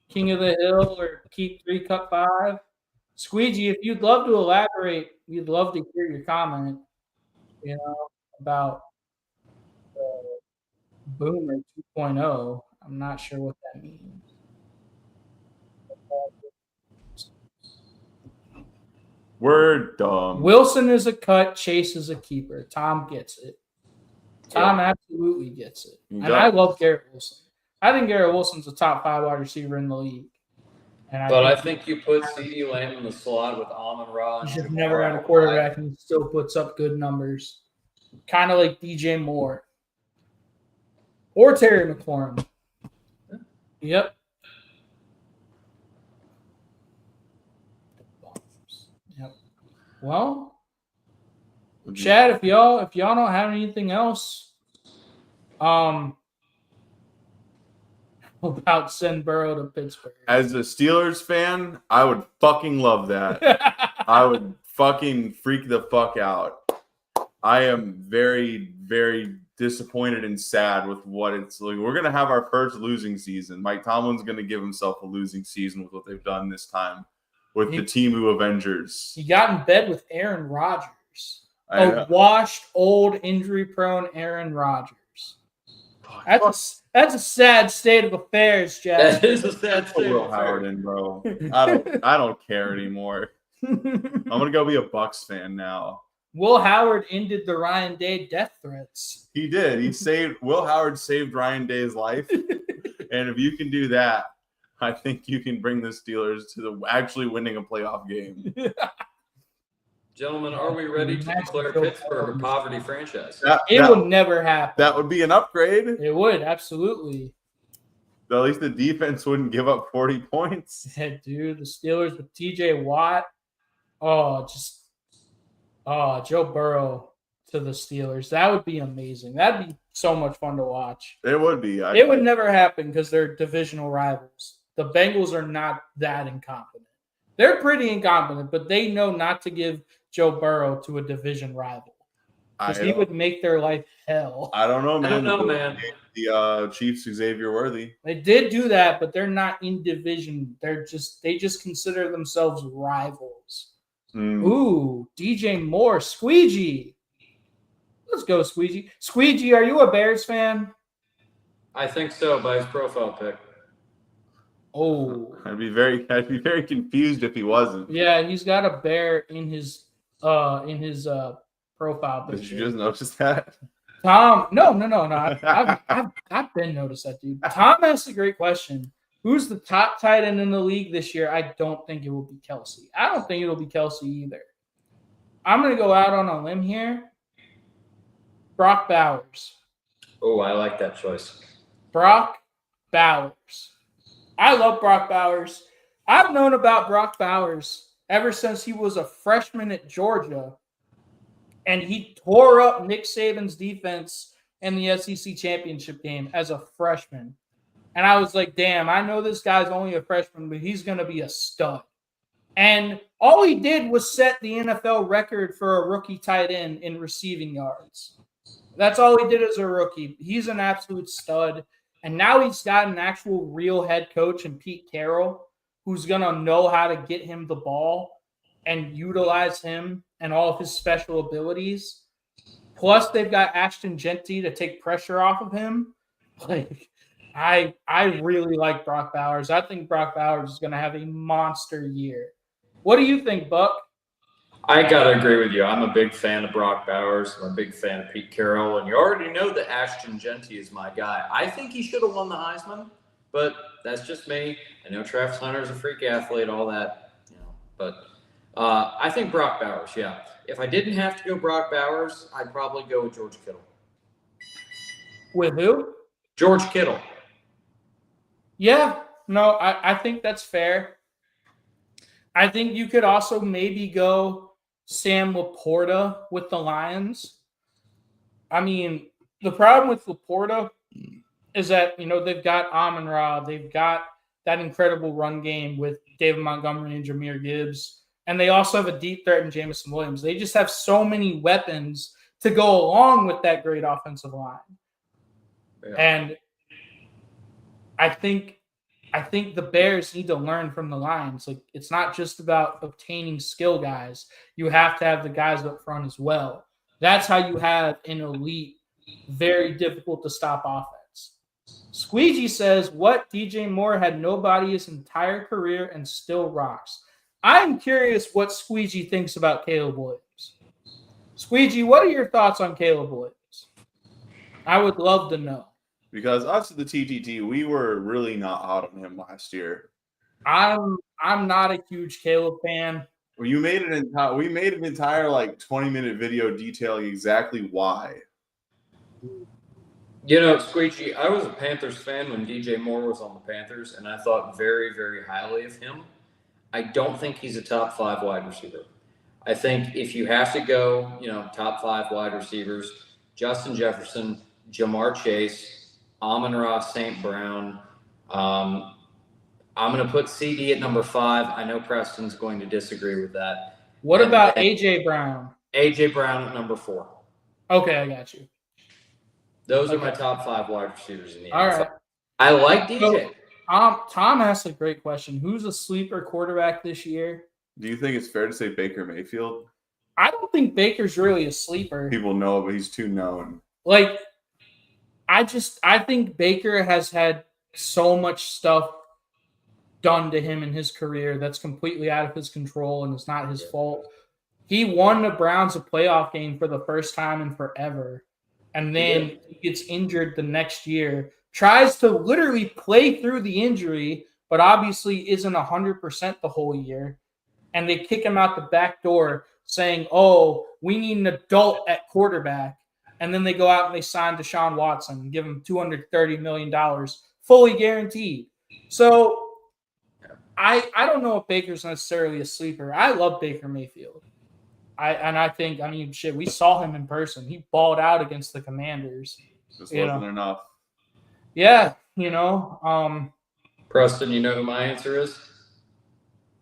King of the Hill or keep 3, cut 5? Squeegee, if you'd love to elaborate, we'd love to hear your comment, about Boomer 2.0. I'm not sure what that means. We're dumb. Wilson is a cut. Chase is a keeper. Tom gets it. Tom absolutely gets it. And I love Garrett Wilson. I think Garrett Wilson's a top 5 wide receiver in the league. I think you put CeeDee Lamb in the slot with Amon-Ra. He's never had a quarterback and he still puts up good numbers. Kind of like DJ Moore. Or Terry McLaurin. Yep. Well, Chad, if y'all don't have anything else, about send Burrow to Pittsburgh. As a Steelers fan, I would fucking love that. I would fucking freak the fuck out. I am very, very disappointed and sad with what it's like. We're gonna have our first losing season. Mike Tomlin's gonna give himself a losing season with what they've done this time. With the Timu Avengers. He got in bed with Aaron Rodgers. A washed, old, injury-prone Aaron Rodgers. That's a sad state of affairs, Jeff. That is a sad state Will Howard in, bro. I don't care anymore. I'm gonna go be a Bucks fan now. Will Howard ended the Ryan Day death threats. He did. Will Howard saved Ryan Day's life. And if you can do that, I think you can bring the Steelers to actually winning a playoff game. Gentlemen, are we ready to declare Pittsburgh a poverty franchise? It would never happen. That would be an upgrade. It would, absolutely. At least the defense wouldn't give up 40 points. Yeah, dude, the Steelers with TJ Watt. Joe Burrow to the Steelers. That would be amazing. That'd be so much fun to watch. It would be. It would never happen because they're divisional rivals. The Bengals are not that incompetent. They're pretty incompetent, but they know not to give Joe Burrow to a division rival. Because he would make their life hell. I don't know, man. The Chiefs Xavier Worthy. They did do that, but they're not in division. They just consider themselves rivals. Ooh, DJ Moore, Squeegee. Let's go, Squeegee. Squeegee, are you a Bears fan? I think so, by his profile pic. Oh, I'd be very confused if he wasn't. Yeah, he's got a bear in his profile picture. Did you just notice that? Tom, no. I've been noticed that, dude. Tom asked a great question. Who's the top tight end in the league this year? I don't think it will be Kelsey. I don't think it'll be Kelsey either. I'm gonna go out on a limb here. Brock Bowers. Oh, I like that choice. Brock Bowers. I love Brock Bowers. I've known about Brock Bowers ever since he was a freshman at Georgia, and he tore up Nick Saban's defense in the SEC championship game as a freshman. And I was like, damn, I know this guy's only a freshman, but he's going to be a stud. And all he did was set the NFL record for a rookie tight end in receiving yards. That's all he did as a rookie. He's an absolute stud. And now he's got an actual real head coach in Pete Carroll who's going to know how to get him the ball and utilize him and all of his special abilities. Plus, they've got Ashton Genty to take pressure off of him. Like, I really like Brock Bowers. I think Brock Bowers is going to have a monster year. What do you think, Buck? I got to agree with you. I'm a big fan of Brock Bowers. I'm a big fan of Pete Carroll. And you already know that Ashton Genty is my guy. I think he should have won the Heisman, but that's just me. I know Travis Hunter's a freak athlete, all that, But I think Brock Bowers, yeah. If I didn't have to go Brock Bowers, I'd probably go with George Kittle. With who? George Kittle. Yeah, no, I think that's fair. I think you could also maybe go Sam Laporta with the Lions. I mean, the problem with Laporta is that, they've got Amon-Ra, they've got that incredible run game with David Montgomery and Jahmyr Gibbs, and they also have a deep threat in Jameson Williams. They just have so many weapons to go along with that great offensive line. Yeah. And I think the Bears need to learn from the Lions. Like, it's not just about obtaining skill guys. You have to have the guys up front as well. That's how you have an elite, very difficult to stop offense. Squeegee says, what? DJ Moore had nobody his entire career and still rocks. I'm curious what Squeegee thinks about Caleb Williams. Squeegee, what are your thoughts on Caleb Williams? I would love to know. Because us at the TTT, we were really not hot on him last year. I'm not a huge Caleb fan. Well, we made an entire 20-minute video detailing exactly why. Squeegee, I was a Panthers fan when DJ Moore was on the Panthers, and I thought very, very highly of him. I don't think he's a top 5 wide receiver. I think if you have to go, top 5 wide receivers, Justin Jefferson, Jamar Chase, Amon-Ra St. Brown. I'm going to put CD at number 5. I know Preston's going to disagree with that. What about A.J. Brown? A.J. Brown at number 4. Okay, I got you. Those are my top 5 wide receivers in the NFL. All right. I like DJ. So, Tom asked a great question. Who's a sleeper quarterback this year? Do you think it's fair to say Baker Mayfield? I don't think Baker's really a sleeper. People know, but he's too known. I think Baker has had so much stuff done to him in his career that's completely out of his control and it's not his fault. He won the Browns a playoff game for the first time in forever. And then he gets injured the next year, tries to literally play through the injury, but obviously isn't 100% the whole year. And they kick him out the back door saying, oh, we need an adult at quarterback. And then they go out and they sign Deshaun Watson and give him $230 million, fully guaranteed. So I don't know if Baker's necessarily a sleeper. I love Baker Mayfield. I think, we saw him in person. He balled out against the Commanders. This wasn't enough. Yeah, Preston, you know who my answer is?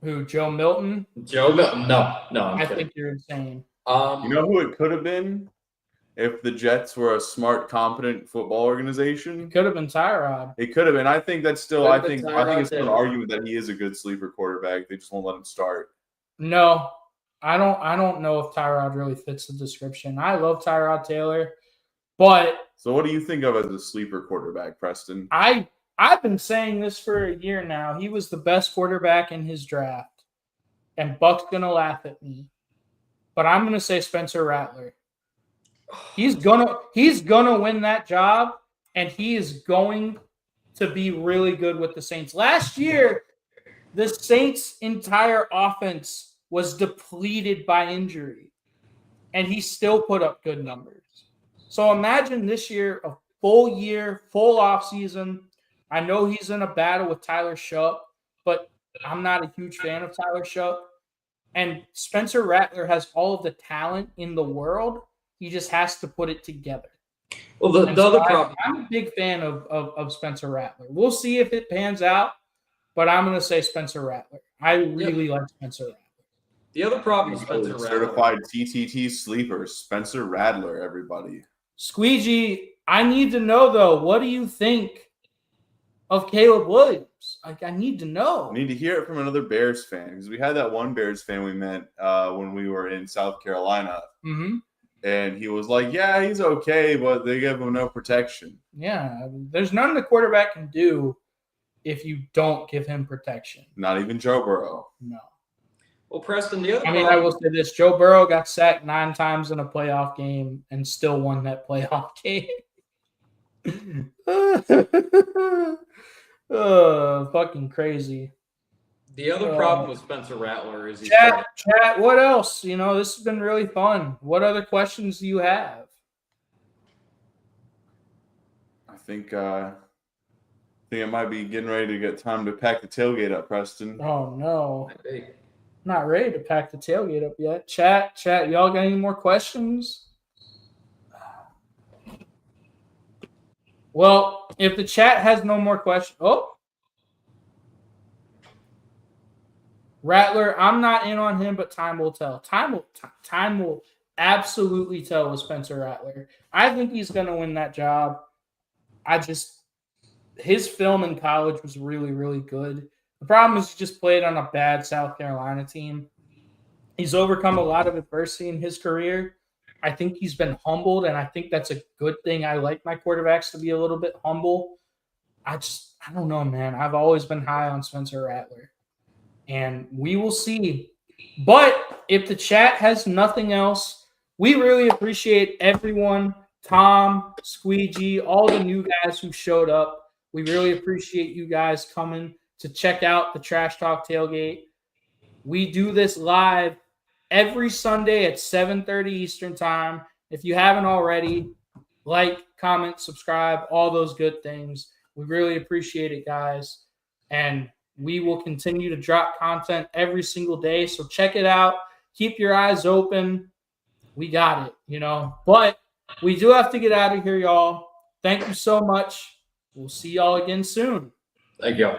Who, Joe Milton? Joe Milton. No, I think you're insane. You know who it could have been? If the Jets were a smart, competent football organization, it could have been Tyrod. It could have been. I think that's still. I think it's an argument that he is a good sleeper quarterback. They just won't let him start. No, I don't know if Tyrod really fits the description. I love Tyrod Taylor, but so what do you think of as a sleeper quarterback, Preston? I've been saying this for a year now. He was the best quarterback in his draft, and Buck's gonna laugh at me, but I'm gonna say Spencer Rattler. He's gonna win that job, and he is going to be really good with the Saints. Last year, the Saints' entire offense was depleted by injury, and he still put up good numbers. So imagine this year, a full year, full offseason. I know he's in a battle with Tyler Shupp, but I'm not a huge fan of Tyler Shupp. And Spencer Rattler has all of the talent in the world. He just has to put it together. Well, the other problem, I'm a big fan of Spencer Rattler. We'll see if it pans out, but I'm going to say Spencer Rattler. I really like Spencer Rattler. The other problem with Spencer Rattler. Certified TTT sleeper, Spencer Rattler, everybody. Squeegee, I need to know, though, what do you think of Caleb Williams? I need to know. I need to hear it from another Bears fan because we had that one Bears fan we met when we were in South Carolina. Mm-hmm. And he was like, yeah, he's okay, but they give him no protection. Yeah, there's nothing the quarterback can do if you don't give him protection. Not even Joe Burrow. No. Well, Preston, the other I mean, I will say this. Joe Burrow got sacked 9 times in a playoff game and still won that playoff game. Fucking crazy. The other problem with Spencer Rattler is he's Chat, what else? You know, this has been really fun. What other questions do you have? I think it might be getting ready to get time to pack the tailgate up, Preston. Oh, no. Not ready to pack the tailgate up yet. Chat, y'all got any more questions? Well, if the chat has no more questions. Oh. Rattler, I'm not in on him, but time will tell. Time will absolutely tell with Spencer Rattler. I think he's going to win that job. His film in college was really, really good. The problem is he just played on a bad South Carolina team. He's overcome a lot of adversity in his career. I think he's been humbled, and I think that's a good thing. I like my quarterbacks to be a little bit humble. I don't know, man. I've always been high on Spencer Rattler. And we will see. But if the chat has nothing else, we really appreciate everyone, Tom, Squeegee, all the new guys who showed up. We really appreciate you guys coming to check out the Trash Talk Tailgate. We do this live every Sunday at 7:30 Eastern Time. If you haven't already, like, comment, subscribe, all those good things. We really appreciate it, guys. And we will continue to drop content every single day. So check it out. Keep your eyes open. We got it, you know. But we do have to get out of here, y'all. Thank you so much. We'll see y'all again soon. Thank you.